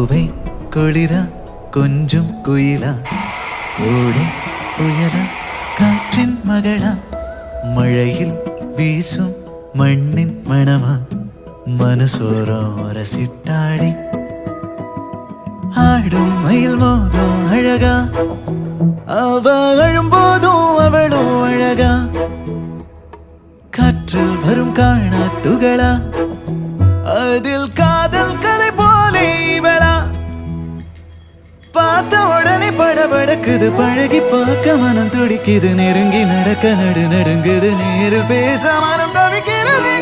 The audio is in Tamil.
பூவை குளிரா கொஞ்சம் குயிலா ஓடை புயலா காற்றின் மகளா மழையில் வீசும் மண்ணின் மணமா மனசோரம் ரசிட்டாடி ஆடும் மயில் மோகம் அழகா அவ அழும்போதும் அவளும் அழகா காற்றில் வரும் காணா துகளா அதில் காதல் கதை போலே இவளா பார்த்த உடனே படபடக்குது பழகி பார்க்க மனம் துடிக்குது நெருங்கி நடக்க நடுங்குது நேரில் பேச மனம் தவிக்கிறது